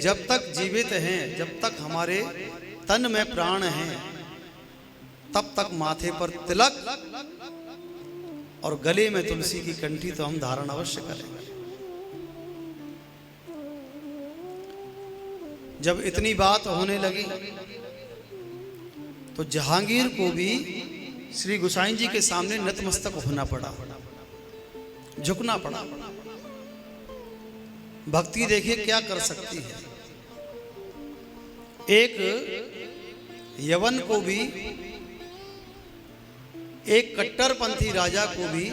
जब तक जीवित हैं, जब तक हमारे तन में प्राण हैं, तब तक माथे पर तिलक और गले में तुलसी की कंठी तो हम धारण अवश्य करेंगे। जब इतनी बात होने लगी तो जहांगीर को भी श्री गोसाई जी के सामने नतमस्तक होना पड़ा, झुकना पड़ा। भक्ति देखिए क्या कर सकती है। एक यवन को भी, एक कट्टरपंथी राजा को भी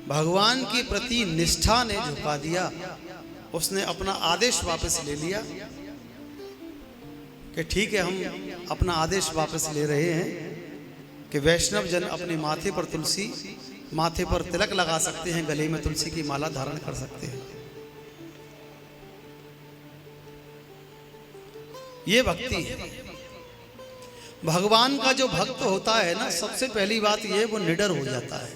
भगवान के प्रति निष्ठा ने झुका दिया। उसने अपना आदेश वापस ले लिया कि ठीक है, हम अपना आदेश वापस ले रहे हैं कि वैष्णव जन अपने माथे पर तुलसी, माथे पर तिलक लगा सकते हैं, गले में तुलसी की माला धारण कर सकते हैं। ये भक्ति है। भगवान का जो भक्त होता है ना, सबसे पहली बात ये, वो निडर हो जाता है।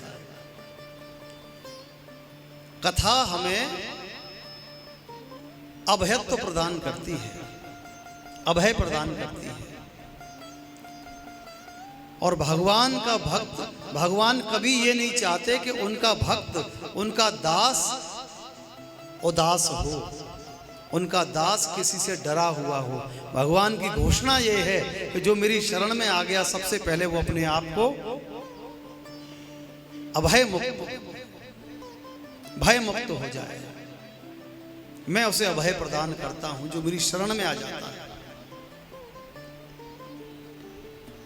कथा हमें अभयत्व प्रदान करती है, अभय प्रदान करती है। और भगवान का भक्त, भगवान कभी ये नहीं चाहते कि उनका भक्त, उनका दास उदास हो, उनका दास किसी से डरा हुआ हो। भगवान की घोषणा ये है कि जो मेरी शरण में आ गया, सबसे पहले वो अपने आप को अभय मुक्त, भय मुक्त हो जाए। मैं उसे अभय प्रदान करता हूं जो मेरी शरण में आ जाता है।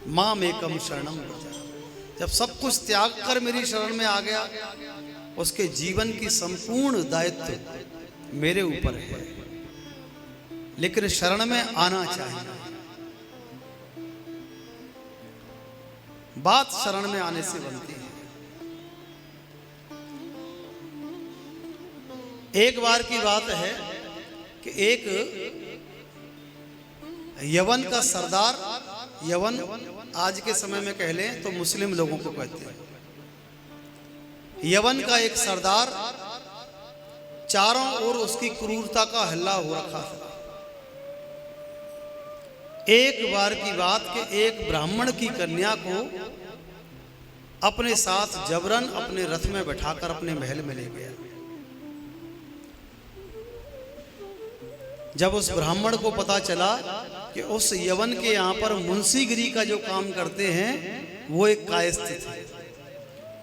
माम एकम शरणम व्रज। जब सब कुछ त्याग कर मेरी शरण में आ गया, उसके जीवन की संपूर्ण दायित्व मेरे ऊपर है, लेकिन शरण में आना चाहिए। बात शरण में आने से बनती है। एक बार की बात है कि एक यवन का सरदार, यवन आज के समय में कह लें तो मुस्लिम लोगों को कहते हैं, यवन का एक सरदार, चारों ओर उसकी क्रूरता का हल्ला हो रखा था। एक बार की बात कि एक ब्राह्मण की कन्या को अपने साथ जबरन अपने रथ में बैठाकर अपने महल में ले गया। जब उस ब्राह्मण को पता चला कि उस यवन के यहाँ पर मुंशीगिरी का जो काम करते हैं वो एक कायस्थ थे।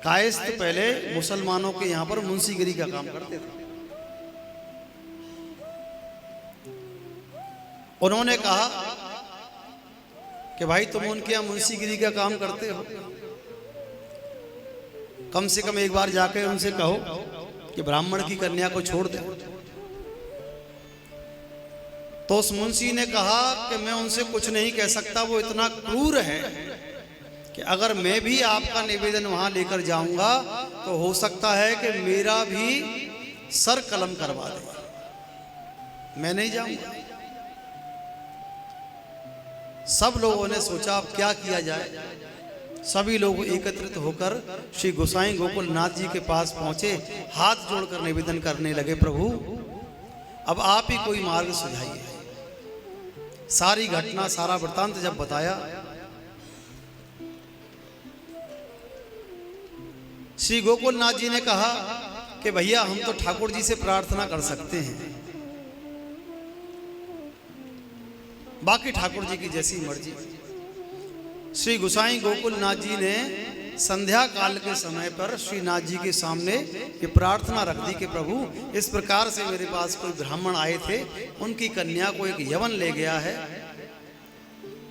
कायस्थ पहले मुसलमानों के यहाँ पर मुंशीगिरी का काम करते थे। उन्होंने कहा कि भाई तुम उनके यहाँ मुंशीगिरी का काम करते हो, कम से कम एक बार जाकर उनसे कहो कि ब्राह्मण की कन्या को छोड़ दे। तो उस मुंशी ने कहा कि मैं उनसे कुछ नहीं कह सकता, वो इतना क्रूर है कि अगर मैं भी आपका निवेदन वहां लेकर जाऊंगा तो हो सकता है कि मेरा भी सर कलम करवा दे। मैं नहीं जाऊंगा। सब लोगों ने सोचा अब क्या किया जाए। सभी लोग एकत्रित होकर श्री गोसाई गोकुलनाथ जी के पास पहुंचे, हाथ जोड़कर निवेदन करने लगे, प्रभु अब आप ही कोई मार्ग सुझाइए। सारी घटना, सारा वृत्तांत जब बताया, श्री गोकुलनाथ जी ने कहा कि भैया हम तो ठाकुर जी से प्रार्थना कर सकते हैं, बाकी ठाकुर जी की जैसी मर्जी। श्री गोसाई गोकुलनाथ जी ने संध्या काल के समय पर श्री नाथ जी के सामने ये प्रार्थना रख दी कि प्रभु इस प्रकार से मेरे पास कोई ब्राह्मण आए थे, उनकी कन्या को एक यवन ले गया है,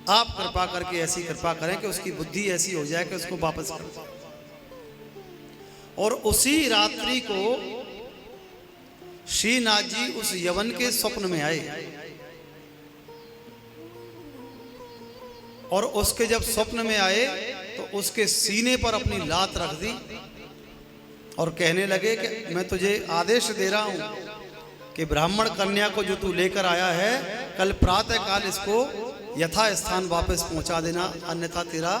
आप कृपा करके ऐसी कृपा करें कि उसकी बुद्धि ऐसी हो जाए कि उसको वापस कर दो। और उसी रात्रि को श्री नाथ जी उस यवन के स्वप्न में आए और उसके जब स्वप्न में आए तो उसके सीने पर अपनी लात रख दी और कहने लगे कि मैं तुझे आदेश दे रहा हूं कि ब्राह्मण कन्या को जो तू लेकर आया है, कल प्रातः काल इसको यथा स्थान वापस पहुंचा देना, अन्यथा तेरा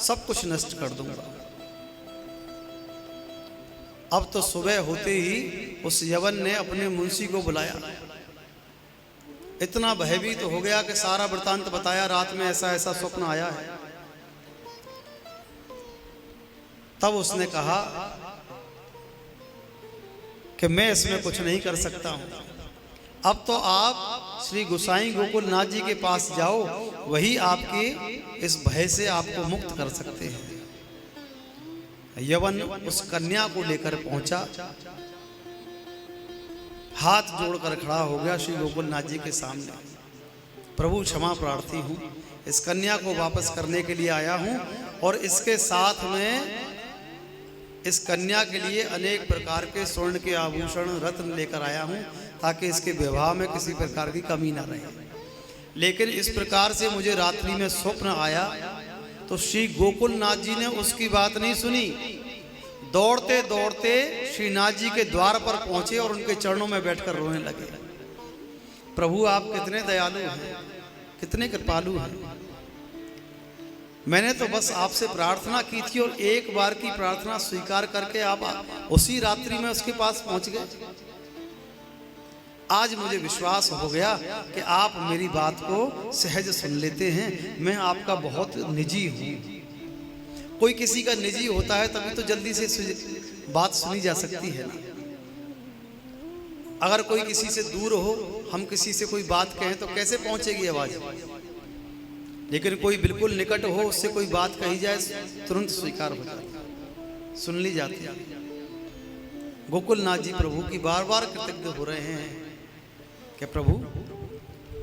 सब कुछ नष्ट कर दूंगा। अब तो सुबह होते ही उस यवन ने अपने मुंशी को बुलाया इतना भयभीत हो गया कि सारा वृतांत बताया, रात में ऐसा ऐसा स्वप्न आया है। तब उसने कहा कि मैं इसमें कुछ नहीं कर सकता हूं, अब तो आप श्री गोसाई गोकुलनाथ जी के पास जाओ, वही आपके इस भय से आपको मुक्त कर सकते हैं। यवन उस कन्या को लेकर पहुंचा, हाथ जोड़कर खड़ा हो गया श्री गोकुलनाथ जी के सामने। प्रभु क्षमा प्रार्थी हूँ, इस कन्या को वापस करने के लिए आया हूँ और इसके साथ में इस कन्या के लिए अनेक प्रकार के स्वर्ण के आभूषण रत्न लेकर आया हूँ, ताकि इसके विवाह में किसी प्रकार की कमी ना रहे। लेकिन इस प्रकार से मुझे रात्रि में स्वप्न आया तो श्री गोकुलनाथ जी ने उसकी बात नहीं सुनी, दौड़ते दौड़ते श्रीनाथ जी के द्वार पर पहुंचे और उनके चरणों में बैठकर रोने लगे। प्रभु आप कितने दयालु हैं, कितने कृपालु हैं। मैंने तो बस आपसे प्रार्थना की थी और एक बार की प्रार्थना स्वीकार करके आप उसी रात्रि में उसके पास पहुंच गए। आज मुझे विश्वास हो गया कि आप मेरी बात को सहज सुन लेते हैं। मैं आपका बहुत निजी हूं। कोई किसी का निजी होता है तभी तो जल्दी से बात सुनी जा सकती है ना। अगर कोई किसी से दूर हो, हम किसी से कोई बात कहें तो कैसे पहुंचेगी आवाज, लेकिन कोई बिल्कुल निकट हो, उससे कोई बात कही जाए तुरंत स्वीकार हो जाती, सुन ली जाती है। गोकुलनाथ जी प्रभु की बार बार कृतज्ञ हो रहे हैं कि प्रभु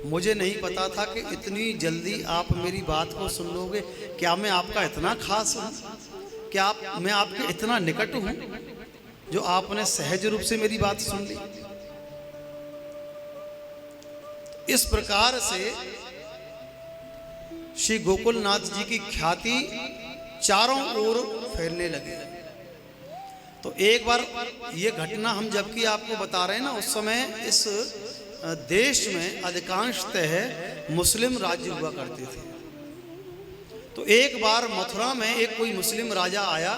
मुझे नहीं पता था कि इतनी जल्दी आप मेरी बात को सुन लोगे। क्या मैं आपका इतना खास हूँ? क्या मैं आपके इतना निकट हूँ जो आपने सहज रूप से मेरी बात सुन ली? इस प्रकार से श्री गोकुलनाथ जी की ख्याति चारों ओर फैलने लगी। तो एक बार ये घटना हम जबकि आपको बता रहे हैं ना, उस समय इस देश में अधिकांशतः मुस्लिम राज्य हुआ करते थे। तो एक बार मथुरा में एक कोई मुस्लिम राजा आया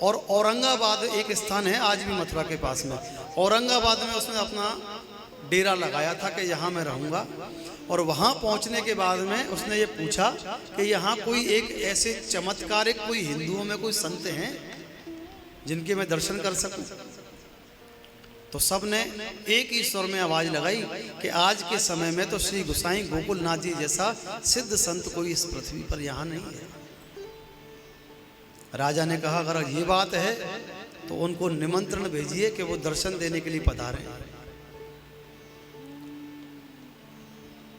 और औरंगाबाद एक स्थान है आज भी मथुरा के पास में, औरंगाबाद में उसने अपना डेरा लगाया था कि यहाँ मैं रहूँगा। और वहाँ पहुँचने के बाद में उसने ये पूछा कि यहाँ कोई एक ऐसे चमत्कारिक कोई हिंदुओं में कोई संत हैं जिनके मैं दर्शन कर सकूं। तो सब ने एक ही स्वर में आवाज लगाई कि आज के समय में तो श्री गोसाई गोकुलनाथ जी जैसा सिद्ध संत कोई इस पृथ्वी पर यहाँ नहीं है। राजा ने कहा अगर ये बात है तो उनको निमंत्रण भेजिए कि वो दर्शन देने के लिए पधारे।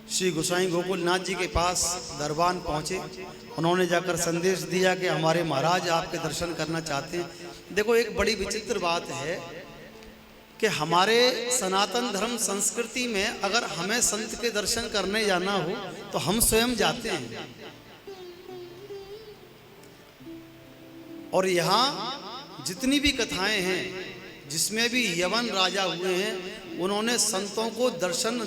श्री गोसाई गोकुलनाथ जी के पास दरबान पहुंचे, उन्होंने जाकर संदेश दिया कि हमारे महाराज आपके दर्शन करना चाहते हैं। देखो एक बड़ी विचित्र बात है कि हमारे सनातन धर्म संस्कृति में अगर हमें संत के दर्शन करने जाना हो तो हम स्वयं जाते हैं। और यहाँ जितनी भी कथाएं हैं जिसमें भी यवन राजा हुए हैं उन्होंने संतों को दर्शन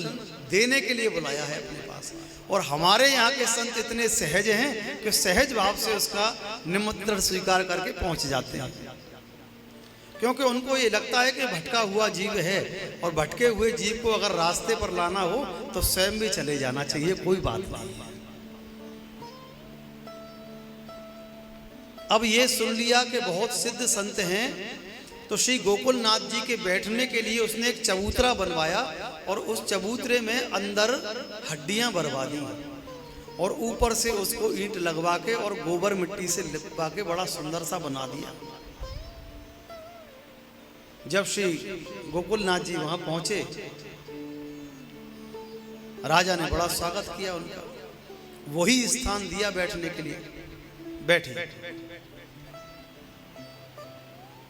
देने के लिए बुलाया है अपने पास। और हमारे यहाँ के संत इतने सहज हैं कि सहज भाव से उसका निमंत्रण स्वीकार करके पहुंच जाते हैं, क्योंकि उनको ये लगता है कि भटका हुआ जीव है और भटके हुए जीव को अगर रास्ते पर लाना हो तो स्वयं भी चले जाना चाहिए, कोई बात नहीं। अब ये सुन लिया कि बहुत सिद्ध संत हैं, तो श्री गोकुलनाथ जी के बैठने के लिए उसने एक चबूतरा बनवाया और उस चबूतरे में अंदर हड्डियां भरवा दी और ऊपर से उसको ईंट लगवा के और गोबर मिट्टी से लिपवा के बड़ा सुंदर सा बना दिया। जब श्री गोकुलनाथ जी वहां पहुंचे, राजा ने बड़ा स्वागत किया उनका, वही स्थान दिया बैठने के लिए। बैठे।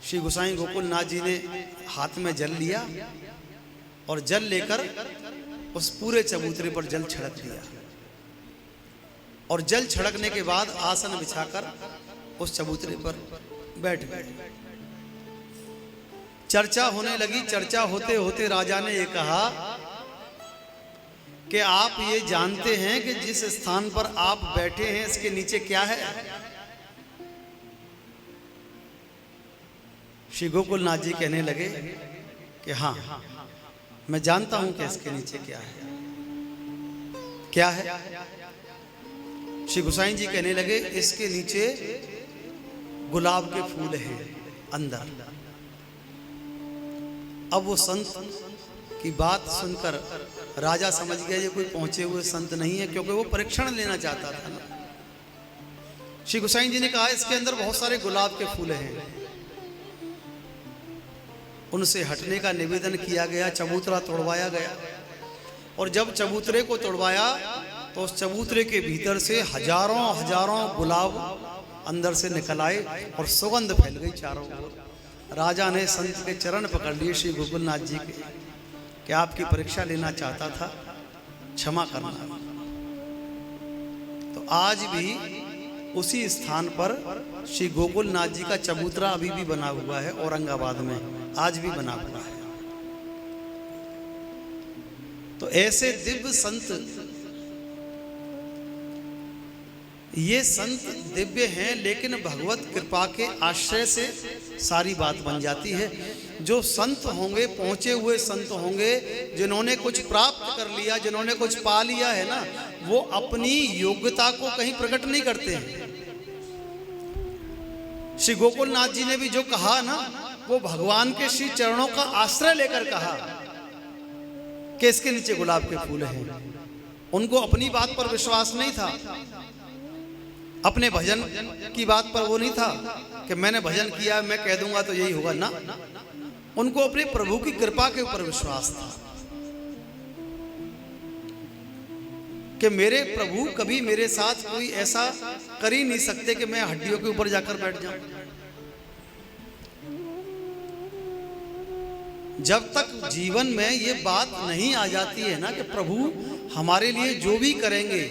श्री गोसाई गोकुलनाथ जी ने हाथ में जल लिया और जल लेकर उस पूरे चबूतरे पर जल छिड़क दिया और जल छिड़कने के बाद आसन बिछाकर उस चबूतरे पर बैठ गए। चर्चा होने लगी। चर्चा होते होते राजा ने ये कहा कि आप ये जानते हैं कि जिस स्थान पर आप बैठे हैं इसके नीचे क्या है? श्री गोकुलनाथ जी कहने लगे कि हाँ, मैं जानता हूं कि इसके नीचे क्या है। क्या है? श्री गोसाई जी कहने लगे इसके नीचे गुलाब के फूल हैं अंदर। अब वो संत की बात सुनकर राजा समझ गया ये कोई पहुंचे हुए संत नहीं है, क्योंकि वो परीक्षण लेना चाहता था ना। श्री गोसाई जी ने कहा इसके अंदर बहुत सारे गुलाब के फूल हैं। उनसे हटने का निवेदन किया गया, चबूतरा तोड़वाया गया, और जब चबूतरे को तोड़वाया तो उस चबूतरे के भीतर से हजारों हजारों गुलाब अंदर से निकल आए और सुगंध फैल गई चारों ओर। राजा ने संत के चरण पकड़ लिए श्री गोकुलनाथ जी के, कि आपकी परीक्षा लेना चाहता था, क्षमा करना। तो आज भी उसी स्थान पर श्री गोकुलनाथ जी का चबूतरा अभी भी बना हुआ है, औरंगाबाद में आज भी बना हुआ है। तो ऐसे दिव्य संत, ये संत दिव्य हैं, लेकिन भगवत कृपा के आश्रय से सारी बात बन जाती है। जो संत होंगे, पहुंचे हुए संत होंगे, जिन्होंने कुछ प्राप्त कर लिया, जिन्होंने कुछ पा लिया है ना, वो अपनी योग्यता को कहीं प्रकट नहीं करते हैं। श्री गोकुलनाथ जी ने भी जो कहा ना, वो भगवान के श्री चरणों का आश्रय लेकर कहा कि इसके नीचे गुलाब के फूल हैं। उनको अपनी बात पर विश्वास नहीं था, अपने भजन की बात पर वो नहीं था कि मैंने भजन किया मैं कह दूंगा तो यही होगा ना। उनको अपने प्रभु की कृपा के ऊपर विश्वास था कि मेरे प्रभु कभी मेरे साथ कोई ऐसा कर ही नहीं सकते कि मैं हड्डियों के ऊपर जाकर बैठ जाऊं। जब तक जीवन में ये बात नहीं आ जाती है ना कि प्रभु हमारे लिए जो भी करेंगे,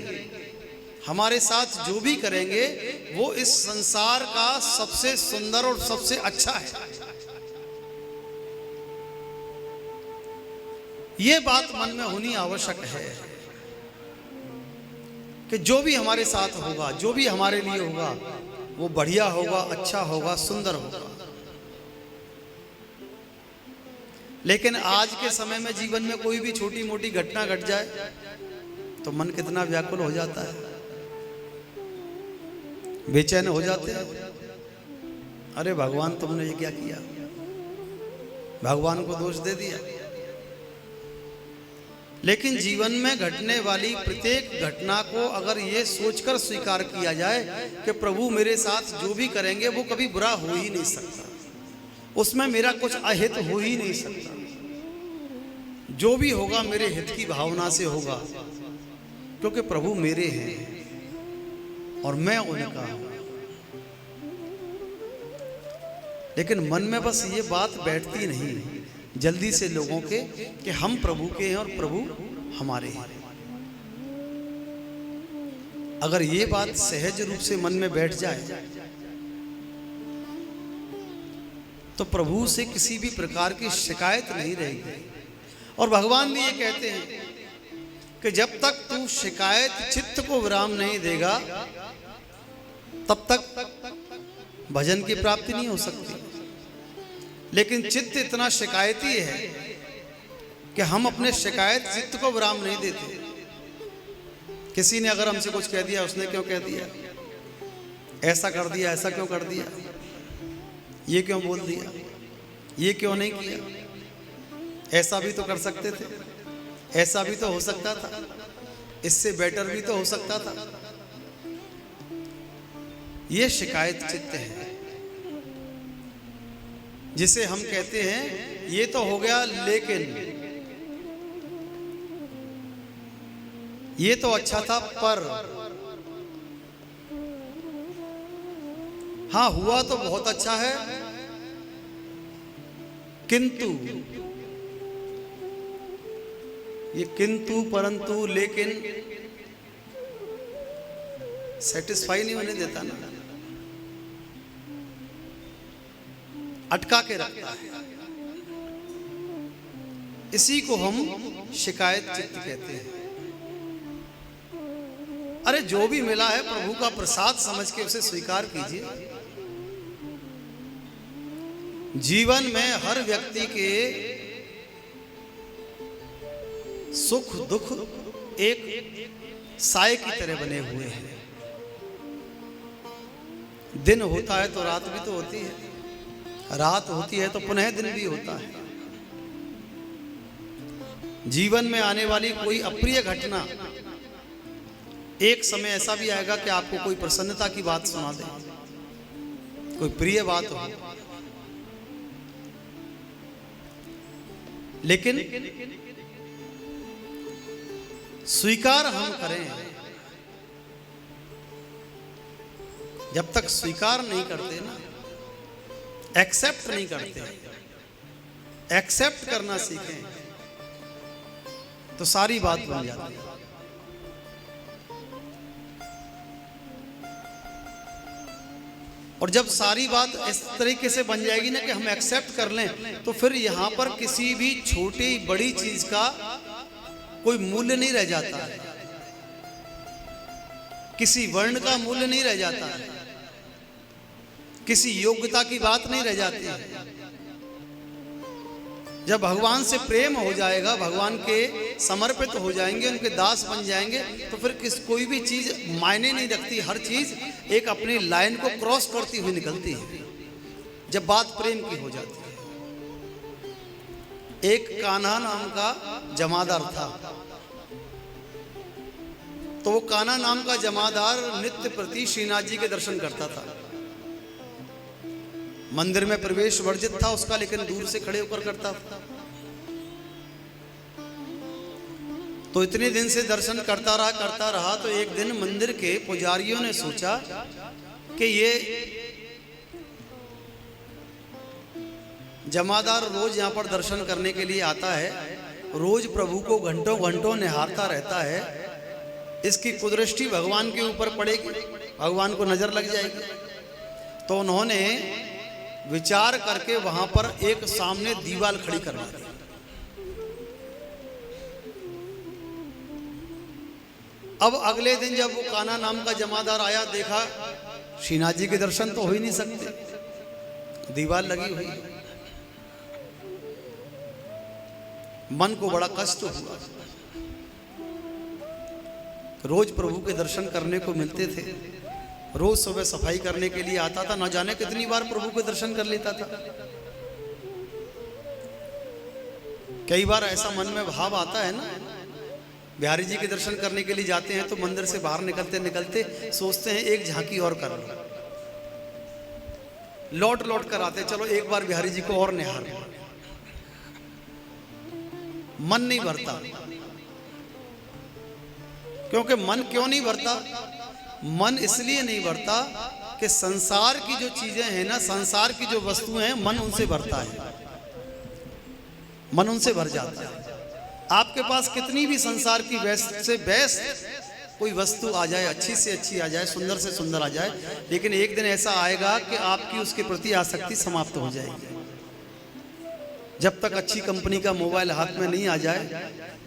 हमारे साथ जो भी करेंगे, वो इस संसार का सबसे सुंदर और सबसे अच्छा है, ये बात मन में होनी आवश्यक है कि जो भी हमारे साथ होगा, जो भी हमारे लिए होगा, वो बढ़िया होगा, अच्छा होगा, सुंदर होगा। लेकिन आज के समय में जीवन में कोई भी छोटी मोटी घटना घट जाए तो मन कितना व्याकुल हो जाता है, बेचैन हो जाते हैं। अरे भगवान तुमने ये क्या किया, भगवान को दोष दे दिया। लेकिन जीवन में घटने वाली प्रत्येक घटना को अगर ये सोचकर स्वीकार किया जाए कि प्रभु मेरे साथ जो भी करेंगे वो कभी बुरा हो ही नहीं सकता, उसमें मेरा कुछ अहित हो ही नहीं सकता, जो भी होगा मेरे हित की भावना से होगा, क्योंकि प्रभु मेरे हैं और मैं उनका हूं। लेकिन मन में बस ये बात बैठती नहीं जल्दी से लोगों के कि हम प्रभु के हैं और प्रभु हमारे हैं। अगर ये बात सहज रूप से मन में बैठ जाए तो प्रभु से किसी भी प्रकार की शिकायत नहीं रहेगी। और भगवान भी ये कहते हैं कि जब तक तू शिकायत चित्त को विराम नहीं देगा तब तक भजन की प्राप्ति नहीं हो सकती। लेकिन चित्त इतना शिकायती है कि हम अपने शिकायत चित्त को विराम नहीं देते। किसी ने अगर हमसे कुछ कह दिया, उसने क्यों कह दिया, ऐसा कर दिया, ऐसा क्यों कर दिया, ये क्यों बोल दिया, ये क्यों नहीं किया, ऐसा भी तो कर सकते थे, ऐसा भी तो हो सकता था, इससे बेटर भी तो हो सकता था। ये शिकायत चित्त है जिसे हम कहते हैं ये तो हो गया, लेकिन ये तो अच्छा था, पर हाँ हुआ तो बहुत अच्छा है, किंतु ये किंतु परंतु लेकिन सेटिस्फाई नहीं होने देता ना, अटका के रखता है। इसी को हम शिकायत चित्त कहते हैं। अरे जो भी मिला है प्रभु का प्रसाद समझ के उसे स्वीकार कीजिए। जीवन में हर व्यक्ति के सुख दुख एक साए की तरह बने हुए हैं। दिन होता है तो रात भी तो होती है, रात होती है तो पुनः दिन भी होता है। जीवन में आने वाली कोई अप्रिय घटना, एक समय ऐसा भी आएगा कि आपको कोई प्रसन्नता की बात सुना दे, कोई प्रिय बात हो, लेकिन स्वीकार हम करें। जब तक स्वीकार नहीं करते ना, एक्सेप्ट नहीं करते, एक्सेप्ट करना सीखें तो सारी बात बन जाती है। और जब सारी बात इस तरीके से बन जाएगी ना कि हम एक्सेप्ट कर लें, तो फिर यहां पर किसी भी छोटी बड़ी चीज का कोई मूल्य नहीं रह जाता है, किसी वर्ण का मूल्य नहीं रह जाता है, किसी योग्यता की बात नहीं रह जाती है। जब भगवान से प्रेम हो जाएगा, भगवान के समर्पित हो जाएंगे, उनके दास बन जाएंगे, तो फिर कोई भी चीज मायने नहीं रखती। हर चीज एक अपनी लाइन को क्रॉस करती हुई निकलती है जब बात प्रेम की हो जाती है। एक कान्हा नाम का जमादार था, तो वो कान्हा नाम का जमादार नित्य प्रति श्रीनाथ जी के दर्शन करता था। मंदिर में प्रवेश वर्जित था उसका, लेकिन दूर से खड़े होकर करता था। तो इतने दिन से दर्शन करता रहा तो एक दिन मंदिर के पुजारियों ने सोचा कि ये जमादार रोज यहाँ पर दर्शन करने के लिए आता है, रोज प्रभु को घंटों घंटों निहारता रहता है, इसकी कुदृष्टि भगवान के ऊपर पड़ेगी, भगवान को नजर लग जाएगी। तो उन्होंने विचार करके वहां पर एक सामने दीवार खड़ी करवा दी। अब अगले दिन जब वो कान्हा नाम का जमादार आया, देखा श्रीनाथ जी के दर्शन तो हो ही नहीं सकते, दीवार लगी हुई। मन को बड़ा कष्ट हुआ। रोज प्रभु के दर्शन करने को मिलते थे, रोज सुबह सफाई करने के लिए आता था, न जाने कितनी बार प्रभु के दर्शन कर लेता था। कई बार ऐसा मन में भाव आता है ना, बिहारी जी के दर्शन करने के लिए जाते हैं तो मंदिर से बाहर निकलते निकलते सोचते हैं एक झांकी और कर लो, लौट लौट कर आते, चलो एक बार बिहारी जी को और निहार। मन नहीं भरता। क्योंकि मन क्यों नहीं भरता? मन इसलिए नहीं भरता कि संसार की जो चीजें हैं ना, संसार की जो वस्तुएं हैं, मन उनसे भरता है, मन उनसे भर जाता है। आपके पास कितनी भी संसार की बेस्ट से बेस्ट कोई वस्तु आ जाए, अच्छी से अच्छी आ जाए, सुंदर से सुंदर आ जाए, लेकिन एक दिन ऐसा आएगा कि आपकी उसके प्रति आसक्ति समाप्त हो जाएगी। जब तक अच्छी कंपनी का मोबाइल हाथ में नहीं आ जाए,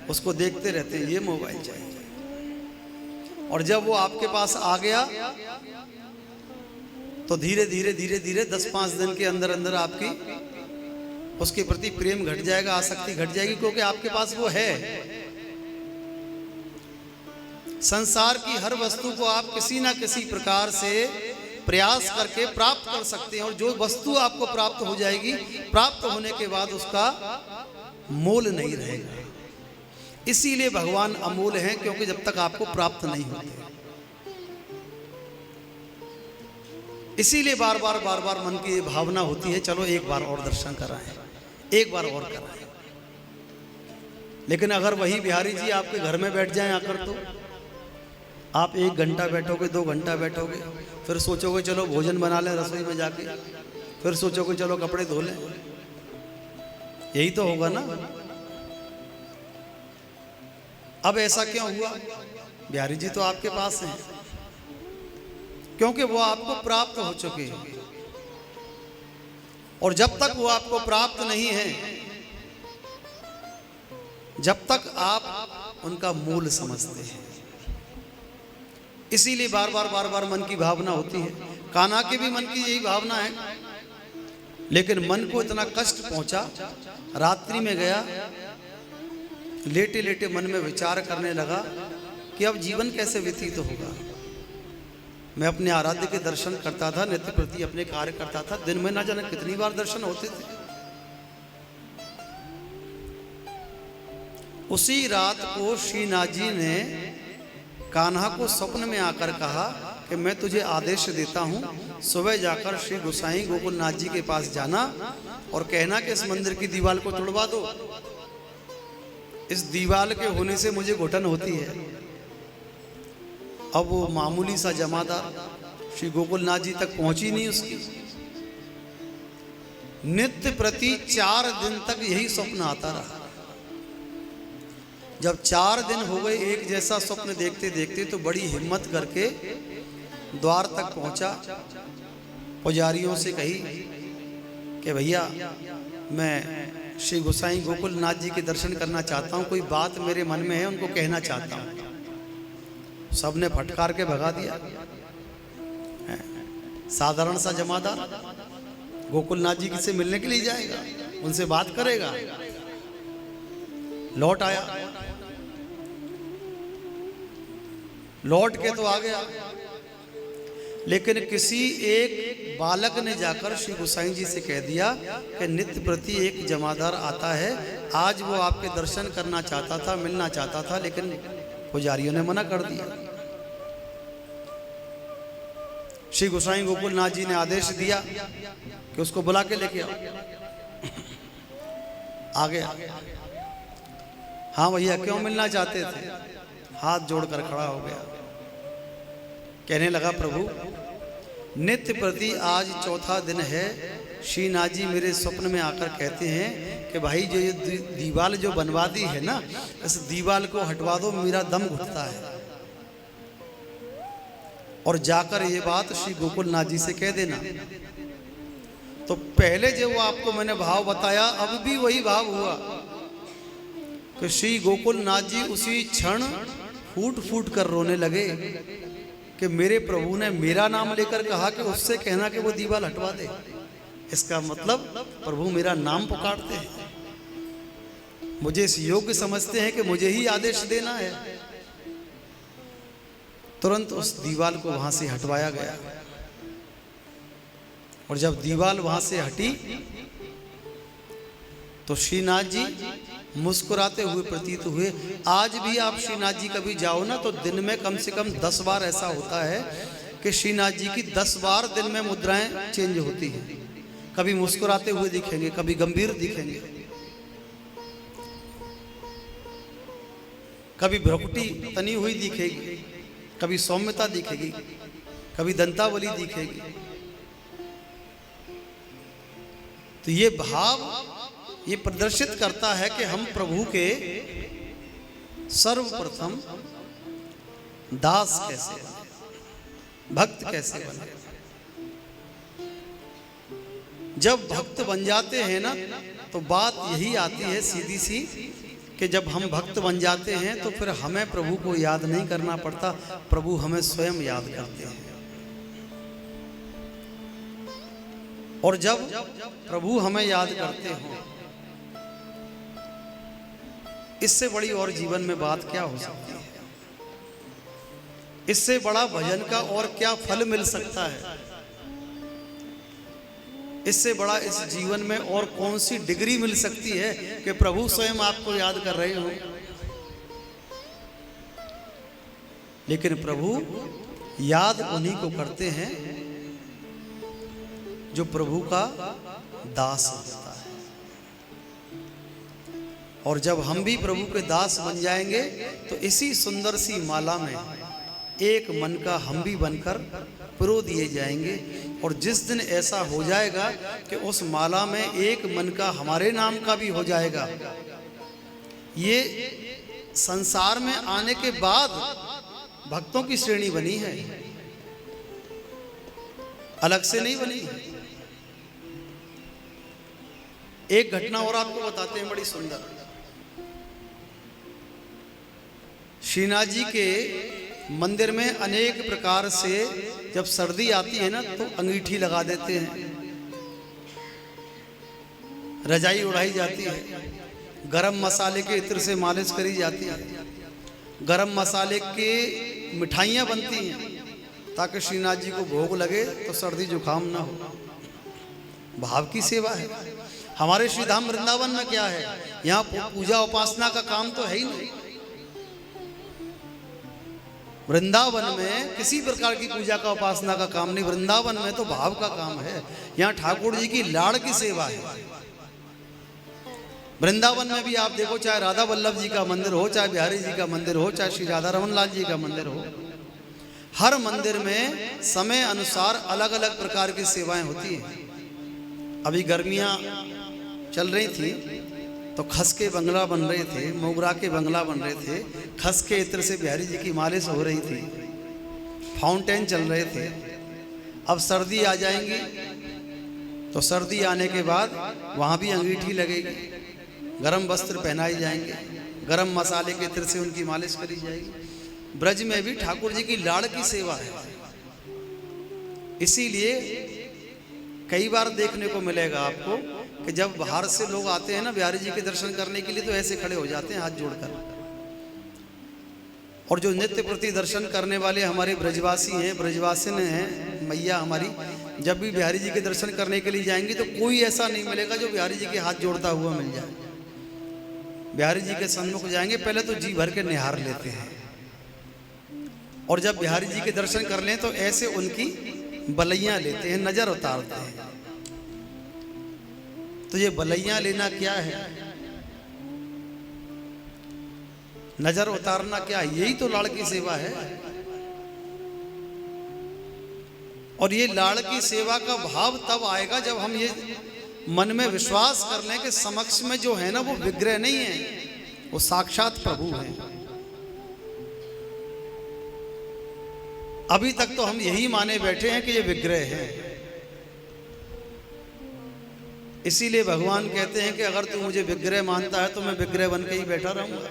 उसको देखते रहते हैं, ये मोबाइल चाहिए। और जब वो आपके पास आ गया तो धीरे धीरे धीरे धीरे 10-5 दिन के अंदर अंदर आपकी उसके प्रति प्रेम घट जाएगा, आसक्ति घट जाएगी, क्योंकि आपके पास वो है। संसार की हर वस्तु को आप किसी ना किसी प्रकार से प्रयास करके प्राप्त कर सकते हैं, और जो वस्तु आपको प्राप्त हो जाएगी, प्राप्त होने के बाद उसका मोल नहीं रहेगा। इसीलिए भगवान अमूल्य हैं, क्योंकि जब तक आपको प्राप्त नहीं होते। इसीलिए बार बार मन की भावना होती है, चलो एक बार और दर्शन कराएं, एक बार और कराएं। लेकिन अगर वही बिहारी जी आपके घर में बैठ जाएं आकर, तो आप 1 घंटा बैठोगे, 2 घंटा बैठोगे, फिर सोचोगे चलो भोजन बना लें रसोई में जाके, फिर सोचोगे चलो कपड़े धो लें। यही तो होगा ना। अब ऐसा क्यों हुआ? बिहारी जी तो आपके पास हैं, क्योंकि वो आपको प्राप्त हो चुके हैं। और जब तक वो आपको प्राप्त नहीं है, जब तक आप उनका मूल समझते हैं। इसीलिए बार बार मन की भावना होती है। कान्हा की भी मन की यही भावना है, लेकिन मन को इतना कष्ट पहुंचा, रात्रि में गया लेटे लेटे मन में विचार करने लगा कि अब जीवन कैसे व्यतीत होगा। मैं अपने आराध्य के दर्शन करता था, नित्य प्रति अपने कार्य करता था, दिन में ना जाने कितनी बार दर्शन होते थे। उसी रात को श्रीनाथ जी ने कान्हा को स्वप्न में आकर कहा कि मैं तुझे आदेश देता हूँ, सुबह जाकर श्री गोसाई गोकुलनाथ जी के पास जाना और कहना कि इस मंदिर की दीवार को तोड़वा दो। इस दीवार के होने से मुझे घुटन होती है। अब वो मामूली सा जमादार श्री गोकुलनाथ जी तक पहुंची नहीं उसकी। नित्य प्रति 4 दिन तक यही स्वप्न आता रहा। जब 4 दिन हो गए एक जैसा स्वप्न देखते देखते, तो बड़ी हिम्मत करके द्वार तक पहुंचा। पुजारियों से कही कि भैया मैं श्री गोसाई गोकुलनाथ जी के दर्शन करना चाहता हूं, कोई बात मेरे मन में है, उनको कहना चाहता हूं। सबने फटकार के भगा दिया। साधारण सा जमादार गोकुलनाथ जी से मिलने के लिए जाएगा, उनसे बात करेगा। लौट आया, लौट के तो आ गया, लेकिन किसी एक बालक ने जाकर श्री गोसाई जी से कह दिया कि नित्य प्रति एक जमादार आता है, आज वो आपके दर्शन करना चाहता था, मिलना चाहता था, लेकिन पुजारियों ने मना कर दिया। श्री गोसाई गोकुलनाथ जी ने आदेश दिया कि उसको बुला के लेके आओ। आ गया। हाँ भैया, क्यों मिलना चाहते थे? हाथ जोड़कर खड़ा हो गया, कहने लगा प्रभु नित्य प्रति आज 4था दिन है। श्रीनाथ जी मेरे स्वप्न में आकर कहते हैं कि भाई जो ये दीवार जो बनवा दी है ना, इस दीवार को हटवा दो, मेरा दम घुटता है। और जाकर ये बात श्री गोकुलनाथ जी से कह देना। तो पहले जो वो आपको मैंने भाव बताया, अब भी वही भाव हुआ कि श्री गोकुलनाथ जी उसी क्षण फूट फूट कर रोने लगे कि मेरे प्रभु ने मेरा नाम लेकर कहा कि उससे कहना कि वो दीवार हटवा दे। इसका मतलब प्रभु मेरा नाम पुकारते हैं, मुझे इस योग्य समझते हैं कि मुझे ही आदेश देना है। तुरंत उस दीवार को वहां से हटवाया गया। और जब दीवार वहां से हटी तो श्रीनाथ जी मुस्कुराते हुए प्रतीत हुए। आज भी आप श्रीनाथ जी कभी जाओ ना, तो दिन में कम से कम 10 बार ऐसा होता है कि श्रीनाथ जी की 10 बार दिन में मुद्राएं चेंज होती हैं। कभी मुस्कुराते हुए दिखेंगे, कभी गंभीर दिखेंगे, कभी भ्रुकुटी तनी हुई दिखेगी, कभी सौम्यता दिखेगी, कभी दंतावली दिखेगी। तो ये भाव ये प्रदर्शित करता है कि हम प्रभु के सर्वप्रथम दास कैसे बने, भक्त कैसे बने। जब भक्त बन जाते हैं ना, तो बात यही आती है सीधी सी कि जब हम भक्त बन जाते हैं तो फिर हमें प्रभु को याद नहीं करना पड़ता, प्रभु हमें स्वयं याद करते हैं। और जब प्रभु हमें याद करते हो, इससे बड़ी और जीवन में बात क्या हो सकती है? इससे बड़ा भजन का और क्या फल मिल सकता है? इससे बड़ा इस जीवन में और कौन सी डिग्री मिल सकती है कि प्रभु स्वयं आपको याद कर रहे हो? लेकिन प्रभु याद उन्हीं को करते हैं जो प्रभु का दास होता है। और जब हम भी प्रभु के दास बन जाएंगे तो इसी सुंदर सी माला में एक मन का हम भी बनकर पिरो दिए जाएंगे। और जिस दिन ऐसा हो जाएगा कि उस माला में एक मन का हमारे नाम का भी हो जाएगा, ये संसार में आने के बाद भक्तों की श्रेणी बनी है, अलग से नहीं बनी। एक घटना और आपको बताते हैं, बड़ी सुंदर। श्रीनाथ जी के मंदिर में अनेक प्रकार से जब सर्दी आती है ना, तो अंगीठी लगा देते हैं, रजाई उड़ाई जाती है, गरम मसाले के इत्र से मालिश करी जाती है, गरम मसाले के मिठाइयाँ बनती हैं ताकि श्रीनाथ जी को भोग लगे तो सर्दी जुकाम ना हो। भाव की सेवा है। हमारे श्री धाम वृंदावन में क्या है, यहाँ पूजा उपासना का काम तो है ही नहीं। वृंदावन में किसी प्रकार की पूजा का उपासना का काम नहीं, वृंदावन में तो भाव का काम है। यहाँ ठाकुर जी की लाड़ की सेवा है। वृंदावन में भी आप देखो, चाहे राधा वल्लभ जी का मंदिर हो, चाहे बिहारी जी का मंदिर हो, चाहे श्री राधा रमन लाल जी का मंदिर हो, हर मंदिर में समय अनुसार अलग अलग प्रकार की सेवाएं होती हैं। अभी गर्मियां चल रही थी तो खस के बंगला बन रहे थे, मोगरा के बंगला बन रहे थे, खस के इत्र से बिहारी जी की मालिश हो रही थी, फाउंटेन चल रहे थे। अब सर्दी आ जाएंगी तो सर्दी आने के बाद वहाँ भी अंगीठी लगेगी, गरम वस्त्र पहनाए जाएंगे, गरम मसाले के इत्र से उनकी मालिश करी जाएगी। ब्रज में भी ठाकुर जी की लाड़ की सेवा है। इसीलिए कई बार देखने को मिलेगा आपको कि जब बाहर से लोग आते हैं ना बिहारी जी के दर्शन करने के लिए, तो ऐसे खड़े हो जाते हैं हाथ जोड़कर। और जो नित्य प्रति दर्शन करने वाले हमारे ब्रजवासी हैं, ब्रजवासिन हैं, मैया हमारी, जब भी बिहारी जी के दर्शन करने के लिए जाएंगी तो कोई ऐसा नहीं मिलेगा जो बिहारी जी के हाथ जोड़ता हुआ मिल जाए। बिहारी जी के सन्मुख जाएंगे, पहले तो जी भर के निहार लेते हैं, और जब बिहारी जी के दर्शन कर लें तो ऐसे उनकी बलैया लेते हैं, नजर उतारते हैं। तो ये बलैया लेना क्या है, नजर उतारना क्या है? यही तो लाड़ की सेवा है। और ये लाड़ की सेवा का भाव तब आएगा जब हम ये मन में विश्वास कर लें कि समक्ष में जो है ना वो विग्रह नहीं है, वो साक्षात प्रभु हैं। अभी तक तो हम यही माने बैठे हैं कि ये विग्रह है। इसीलिए भगवान कहते हैं कि अगर तू मुझे विग्रह मानता है तो मैं विग्रह बन के ही बैठा रहूंगा,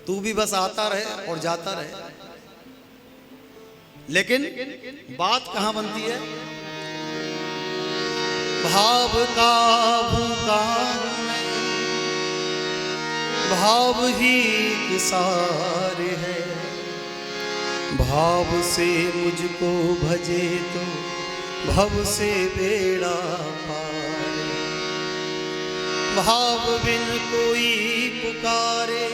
तू भी बस आता रहे और जाता रहे। लेकिन बात कहां बनती है? भाव का भूखा भाव ही किसार है, भाव से मुझको भजे तो भव से बेड़ा पार। भाव बिन कोई पुकारे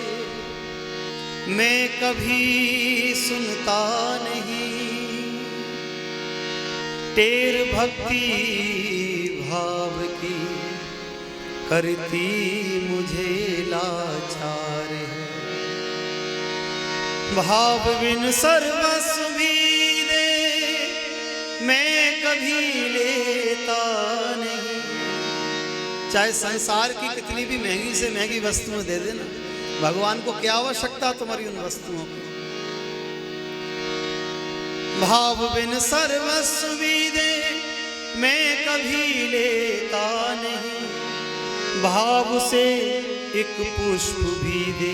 मैं कभी सुनता नहीं, टेर भक्ति भाव की करती मुझे लाचार है। भाव बिन सर्वस्व भी दे मैं कभी लेता नहीं। चाहे संसार की कितनी भी महंगी से महंगी वस्तुएं दे देना, भगवान को क्या आवश्यकता तुम्हारी उन वस्तुओं की। भाव बिन सर्वस्व भी दे मैं कभी लेता नहीं, भाव से एक पुष्प भी दे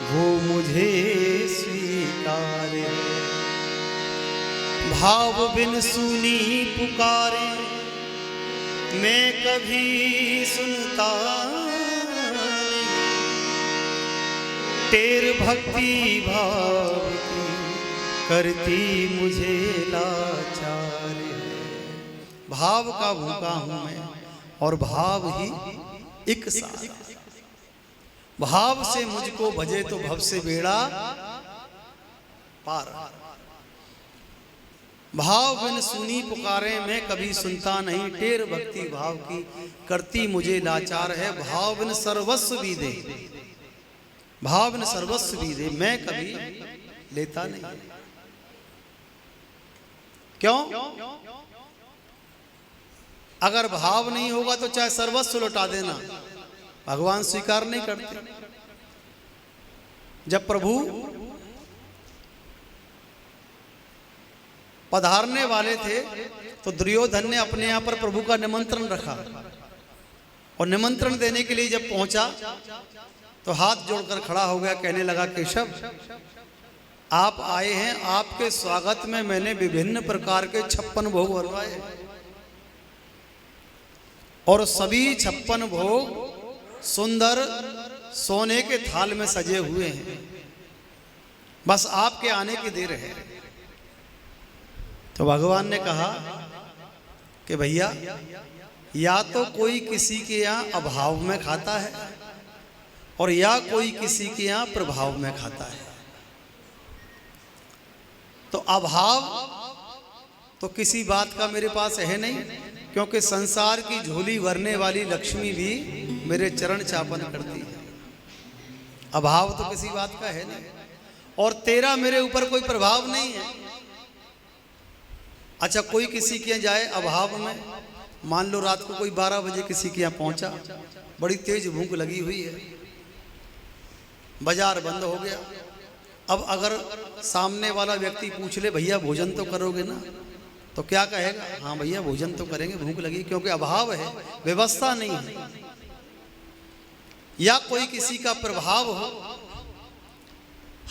वो मुझे स्वीकार है। भाव बिन सुनी पुकारे मैं कभी सुनता नहीं, टेर भक्ति भाव की करती मुझे लाचार है। भाव का भूखा हूं मैं और भाव ही एक साथ। भाव से मुझको भजे तो भव से बेड़ा पार। भाव बिन सुनी पुकारे मैं कभी सुनता नहीं, टेर भक्ति भाव की करती मुझे लाचार है। भाव बिन सर्वस्व भी दे, भाव बिन सर्वस्व भी दे मैं कभी लेता नहीं। क्यों? अगर भाव नहीं होगा तो चाहे सर्वस्व लौटा देना, भगवान स्वीकार नहीं करते। जब प्रभु पधारने वाले थे तो दुर्योधन ने अपने यहाँ पर प्रभु का निमंत्रण रखा, और निमंत्रण देने के लिए जब पहुंचा तो हाथ जोड़कर खड़ा हो गया, कहने लगा केशव आप आए हैं, आपके स्वागत में मैंने विभिन्न प्रकार के 56 भोग बनवाए, और सभी 56 भोग सुंदर सोने के थाल में सजे हुए हैं, बस आपके आने की देर है। तो भगवान ने कहा कि भैया, या तो कोई किसी के यहाँ अभाव में खाता है और या कोई किसी के यहाँ प्रभाव में खाता है। तो अभाव तो किसी बात का मेरे पास है नहीं, क्योंकि संसार की झोली भरने वाली लक्ष्मी भी मेरे चरण चापन करती है। अभाव तो किसी बात का है नहीं, और तेरा मेरे ऊपर कोई प्रभाव नहीं है। अच्छा, कोई किसी के यहाँ जाए अभाव में, मान लो रात को कोई 12 बजे किसी के यहाँ पहुंचा, बड़ी तेज भूख लगी हुई है, बाजार बंद हो गया। अब अगर सामने वाला व्यक्ति पूछ ले भैया भोजन तो करोगे ना, तो क्या कहेगा? हाँ भैया भोजन तो करेंगे, भूख लगी, क्योंकि अभाव है, व्यवस्था नहीं है। या कोई किसी का प्रभाव हो,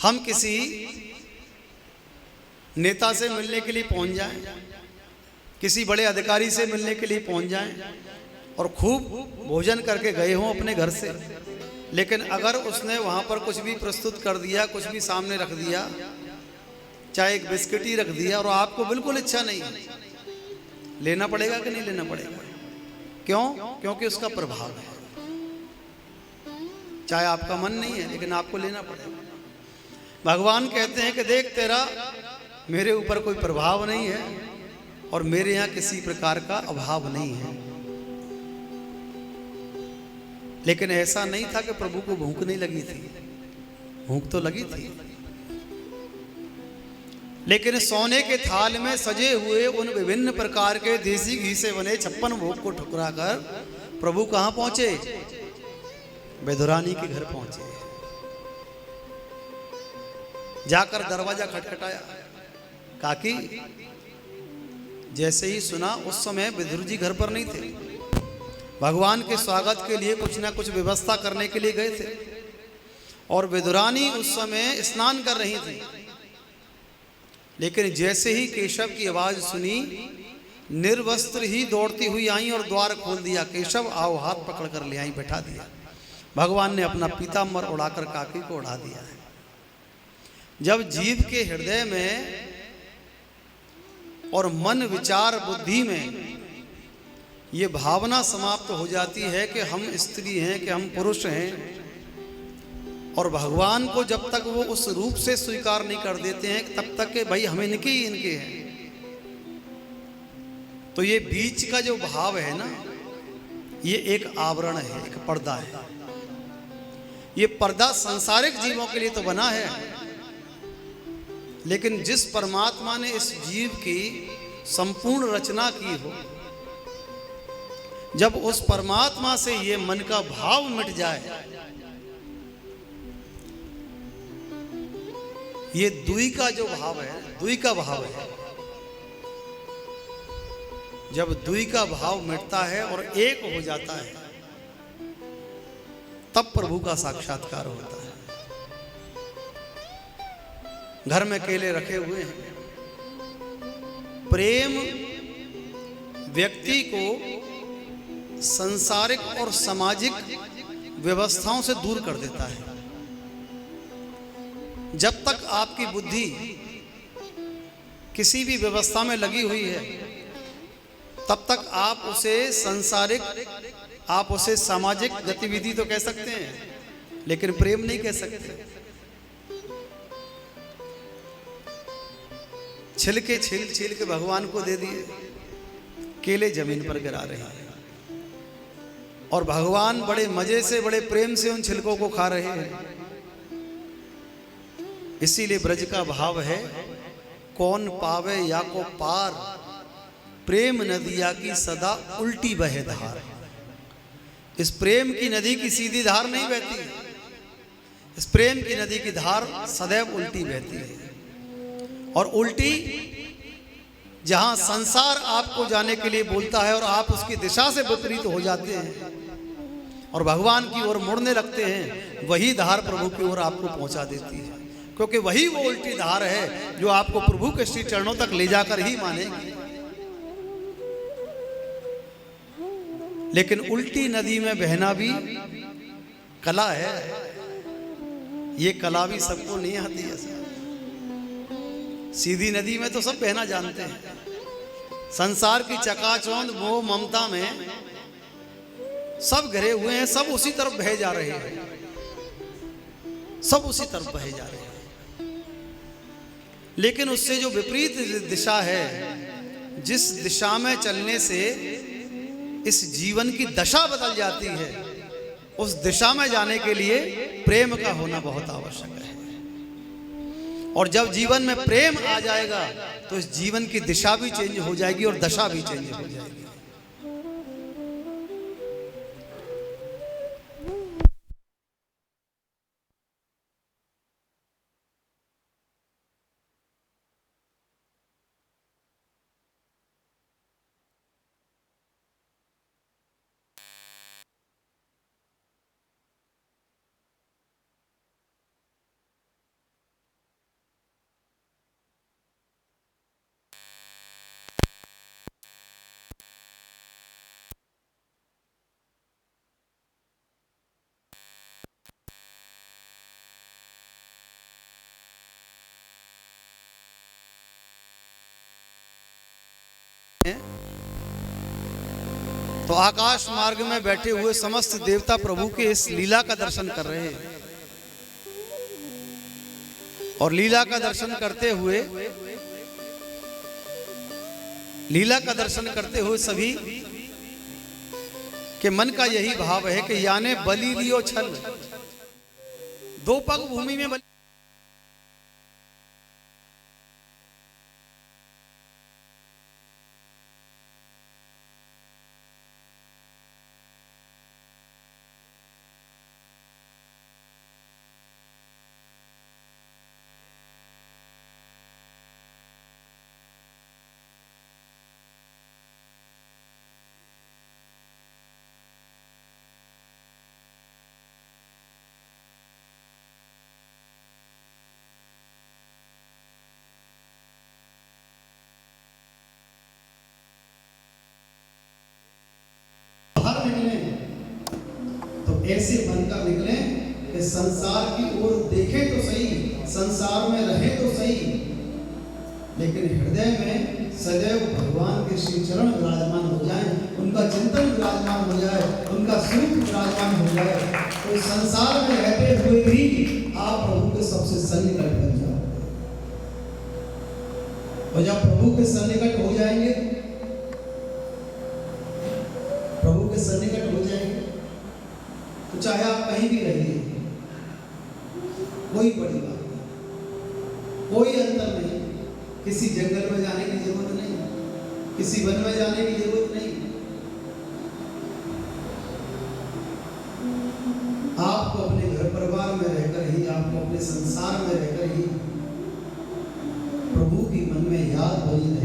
हम किसी नेता से मिलने के लिए पहुंच जाएं, किसी बड़े अधिकारी से मिलने के लिए पहुंच जाएं और खूब भोजन करके गए हों अपने घर से, लेकिन अगर उसने वहां पर कुछ भी प्रस्तुत कर दिया, कुछ भी सामने रख दिया, चाहे एक बिस्किट ही रख दिया, और आपको बिल्कुल इच्छा नहीं, लेना पड़ेगा कि नहीं लेना पड़ेगा? क्यों? क्योंकि उसका प्रभाव है। चाहे आपका मन नहीं है, लेकिन आपको लेना पड़ेगा। भगवान कहते हैं कि देख, तेरा मेरे ऊपर कोई प्रभाव नहीं है और मेरे यहाँ किसी प्रकार का अभाव नहीं है। लेकिन ऐसा नहीं था कि प्रभु को भूख नहीं लगी थी, भूख तो लगी थी। लेकिन सोने के थाल में सजे हुए उन विभिन्न प्रकार के देसी घी से बने 56 भोग को ठुकरा कर प्रभु कहाँ पहुंचे? विदुरानी के घर पहुंचे। जाकर दरवाजा खटखटाया। काकी, जैसे ही सुना, उस समय विदुर जी घर पर नहीं थे, भगवान के स्वागत के लिए कुछ ना कुछ व्यवस्था करने के लिए गए थे, और विदुरानी उस समय स्नान कर रही थी। लेकिन जैसे ही केशव की आवाज सुनी, निर्वस्त्र ही दौड़ती हुई आई और द्वार खोल दिया। केशव आओ, हाथ पकड़ कर ले आई, बैठा दिया। भगवान ने अपना पीताम्बर उड़ाकर काकी को उड़ा दिया है। जब जीव के हृदय में और मन विचार बुद्धि में ये भावना समाप्त हो जाती है कि हम स्त्री हैं, कि हम पुरुष हैं, और भगवान को जब तक वो उस रूप से स्वीकार नहीं कर देते हैं, तब तक के भाई हम इनके ही इनके हैं। तो ये बीच का जो भाव है ना, ये एक आवरण है, एक पर्दा है। ये पर्दा सांसारिक जीवों के लिए तो बना है, लेकिन जिस परमात्मा ने इस जीव की संपूर्ण रचना की हो, जब उस परमात्मा से ये मन का भाव मिट जाए, ये द्वि का जो भाव है, द्वि का भाव है, जब द्वि का भाव मिटता है और एक हो जाता है, तब प्रभु का साक्षात्कार होता है। घर में केले रखे हुए हैं। प्रेम व्यक्ति को सांसारिक और सामाजिक व्यवस्थाओं से दूर कर देता है। जब तक आपकी बुद्धि किसी भी व्यवस्था में लगी हुई है, तब तक आप उसे सांसारिक, आप उसे सामाजिक गतिविधि तो कह सकते हैं, लेकिन प्रेम नहीं कह सकते। छिलके छील छील के भगवान को दे दिए, केले जमीन पर गिरा रहे हैं, और भगवान बड़े मजे से, बड़े प्रेम से उन छिलकों को खा रहे हैं। इसीलिए ब्रज का भाव है, कौन पावे या को पार, प्रेम नदिया की सदा उल्टी बहे धार। इस प्रेम की नदी की सीधी धार नहीं बहती, इस प्रेम की नदी की धार सदैव उल्टी बहती है। और उल्टी, जहां संसार आपको जाने के लिए बोलता है और आप उसकी दिशा से विपरीत हो जाते हैं और भगवान की ओर मुड़ने लगते हैं, वही धार प्रभु की ओर आपको पहुंचा देती है, क्योंकि वही वो उल्टी धार है जो आपको प्रभु के श्री चरणों तक ले जाकर ही मानेगी। लेकिन उल्टी नदी में बहना भी कला है। ये कला भी सबको नहीं आती है। सीधी नदी में तो सब बहना जानते हैं। संसार की चकाचौंध मोह ममता में सब घिरे हुए हैं, सब उसी तरफ बहे जा रहे हैं, सब उसी तरफ बहे जा रहे हैं। लेकिन उससे जो विपरीत दिशा है, जिस दिशा में चलने से इस जीवन की दशा बदल जाती है, उस दिशा में जाने के लिए प्रेम का होना बहुत आवश्यक है। और जब जीवन में प्रेम आ जाएगा तो इस जीवन की दिशा भी चेंज हो जाएगी और दशा भी चेंज हो जाएगी। तो आकाश मार्ग में बैठे हुए समस्त देवता प्रभु के इस लीला का दर्शन कर रहे हैं। और लीला का दर्शन करते हुए सभी के मन का यही भाव है कि याने बलि लियो छल, दो पग भूमि में बलि। निकले तो ऐसे बनकर निकले कि संसार की ओर देखें तो सही, संसार में रहे तो सही, लेकिन हृदय में सदैव भगवान के श्री चरण विराजमान हो जाए, उनका चिंतन विराजमान हो जाए, उनका स्वरूप विराजमान हो जाए, तो इस संसार में रहते हुए भी आप प्रभु के सबसे सन्निकट बन जाओ। और जब प्रभु के सन्निकट हो जाएंगे, प्रभु के सन्निकट हो जाएंगे, तो चाहे आप कहीं भी रहिए, कोई बड़ी बात नहीं, कोई अंतर नहीं। किसी जंगल में जाने की जरूरत नहीं, किसी वन में जाने की जरूरत नहीं। आपको अपने घर परिवार में रहकर ही, आपको अपने संसार में रहकर ही प्रभु की मन में याद बनी रहे।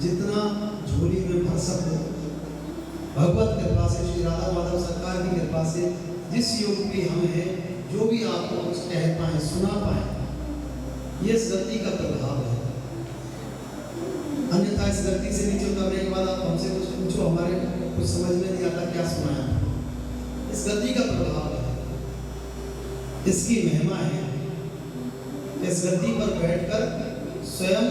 जितना झोली में भर सको, भगवत कृपा से, श्री राधा माधव सरकार की कृपा से जिस योग में हम हैं, जो भी आपको कुछ कह पाए, सुना पाए, ये इस गलती का प्रभाव है। अन्यथा इस गलती से नीचे उतरने के बाद आप हमसे कुछ पूछो, हमारे कुछ समझ में नहीं आता क्या सुनाया। इस गलती का प्रभाव है, इसकी महिमा है। इस गलती पर बैठकर स्वयं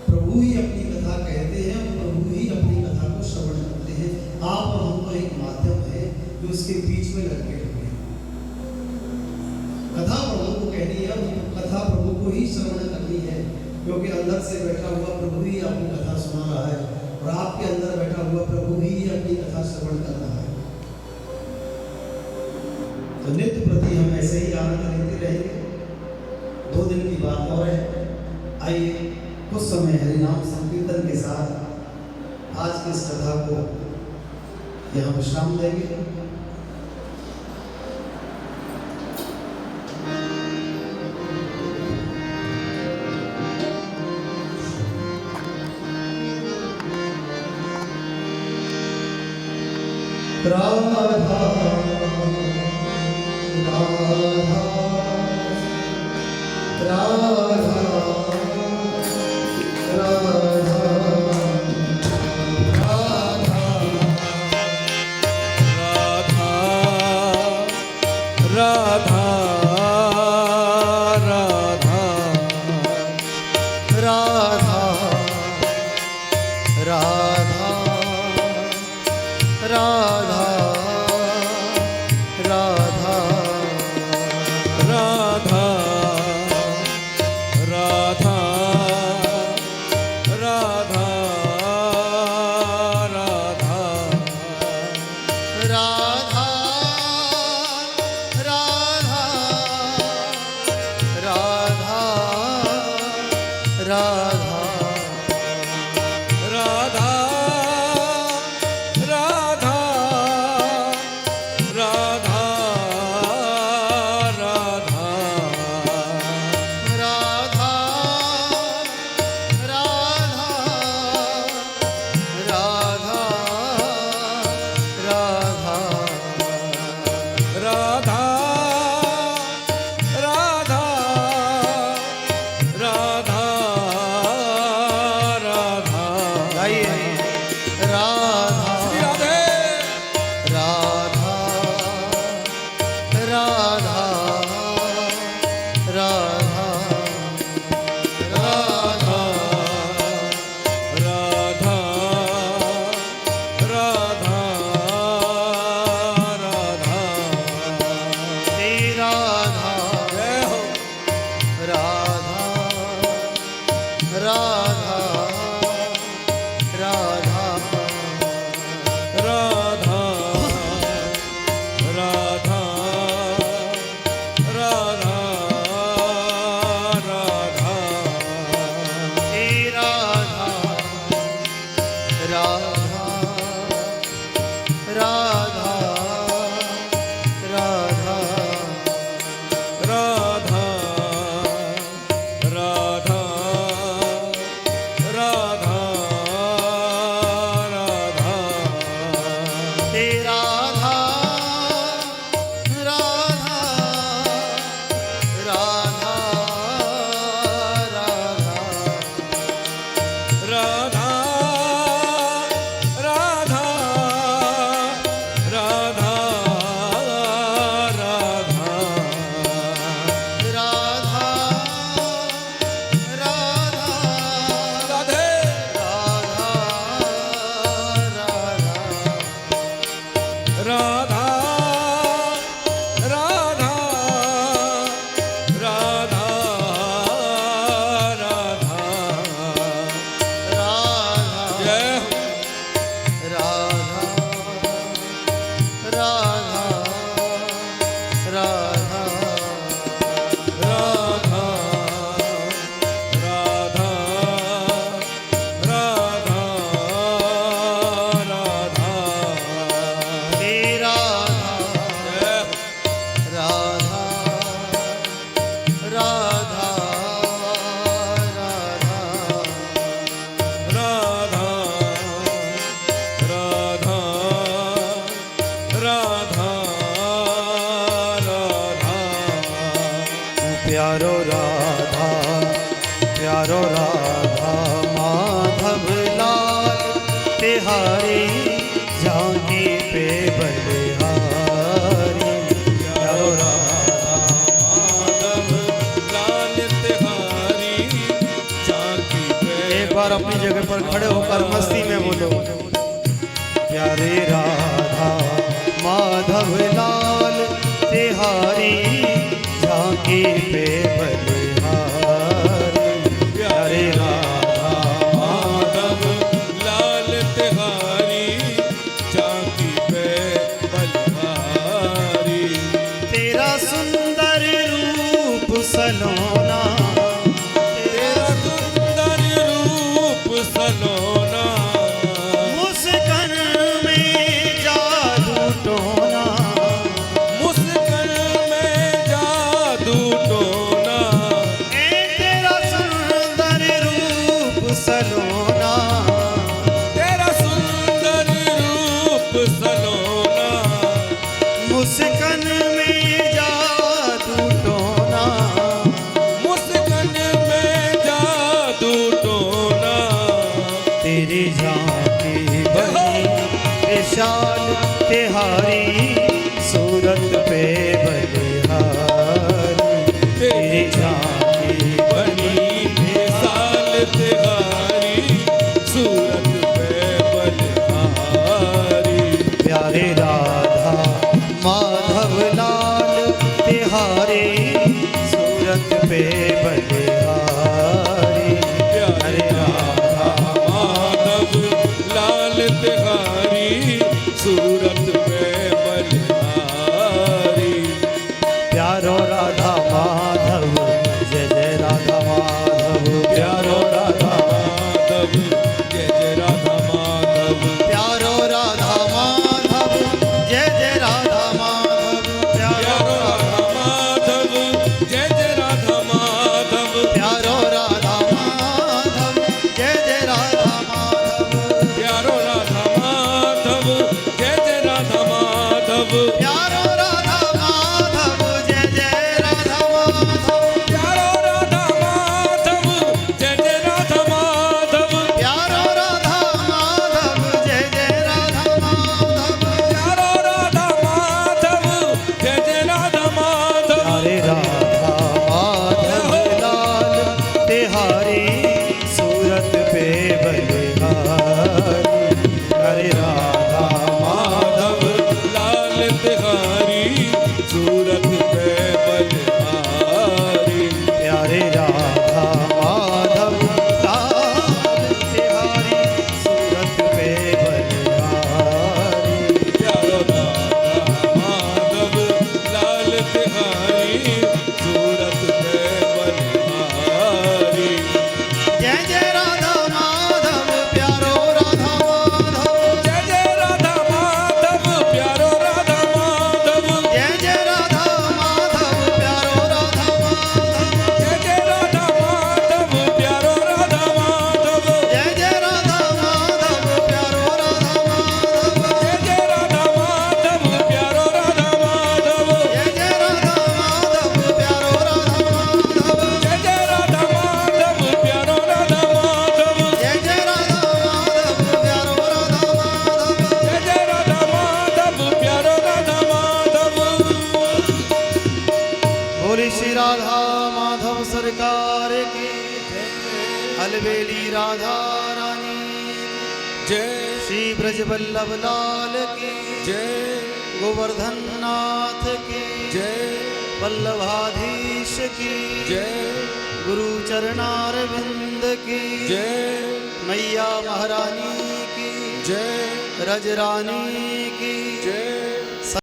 प्रभु ही अपनी कथा कहते हैं, प्रभु ही अपनी कथा को श्रवण करते हैं। आप और हम तो एक माध्यम है जो इसके बीच में लगे हुए हैं। कथा प्रभु को कहनी है, कथा प्रभु को ही श्रवण करनी है, क्योंकि अंदर से बैठा हुआ प्रभु ही आपकी कथा सुना रहा है और आपके अंदर बैठा हुआ प्रभु ही अपनी कथा श्रवण कर रहा है। तो नित्य प्रति हम ऐसे ही आनंद लेते रहेंगे। 2 दिन की बात और है। आइए कुछ समय हरिनाम संकीर्तन के साथ आज की इस कथा को यहाँ विश्राम देंगे। राधा राधा प्यारो राधा प्यारो राधा माधव लाल तिहारी झांकी पे बलिहारी। प्यारो राधा माधव लाल तिहारी झांकी पे। एक बार अपनी जगह पर खड़े होकर मस्ती में बोलो, प्यारे राधा माधव लाल तिहारी झांकी पे बलिहारी। प्यारे राधा माधव लाल तिहारी झांकी पे बलिहारी। तेरा सुंदर रूप सलोना, तेरा सुंदर रूप सलोना, मुस्कान में जादू टोना, मुस्कान में जादू टोना। ए तेरा सुंदर रूप सलोना, तेरा सुंदर रूप सलोना, मुस्कान में जादू टोना, मुस्कान में जादू टोना। तेरी झांकी बनी विशाल तिहारी सूरत पे बलिहारी। तेरी झांकी बनी विशाल तिहारी सूरत पे बलिहारी। प्यारे राधा माधव लाल तिहारी सूरत पे बलिहारी। प्यारे राधा माधव लाल तिहारी सूरत पे बलिहारी। प्यारो राधा माधव जय जय राधा माधव। प्यारो राधा माधव जय जय राधा माधव। प्यारो राधा माधव जय जय राधा माधव। प्यारो प्यारो राधा माधव जय जय राधा माधव। प्यारो राधा माधव जय जय राधा माधव। प्यारो राधा माधव जय जय राधा माधव। प्यारो राधा माधव जय जय राधा माधव। प्यारो राधा माधव जय जय राधा माधव। प्यारो राधा माधव जय जय राधा माधव। प्यारो राधा माधव जय जय राधा माधव। प्यारे राधा माधव लाल तिहारी सूरत पे बलिहारी। प्यारे राधा माधव लाल तिहारी सूरत पे बलिहारी। प्यारे राधा माधव लाल तिहारी सूरत पे बलिहारी। प्यारो राधा माधव लाल तिहारी सूरत पे बलिहारी। जय जय राधा माधव प्यारो राधा माधव। जय जय राधा माधव प्यारो राधा माधव। जय जय राधा माधव प्यारो राधा माधव। जय जय राधा माधव प्यारो राधा माधव। जय जय राधा माधव प्यारो राधा माधव। जय जय राधा माधव प्यारो राधा माधव। जय जय राधा माधव प्यारो राधा माधव। जय जय राधा माधव प्यारो राधा माधव। जय जय राधा माधव प्यारो राधा माधव। जय जय राधा माधव प्यारो राधा माधव। बोली श्री राधा माधव सरकार की अलबेली राधा रानी। जय श्री ब्रज वल्लभ लाल की जय गोवर्धन नाथ की जय वल्लभाधीश की जय गुरु चरणारविंद की जय मैया महारानी की जय रजरानी की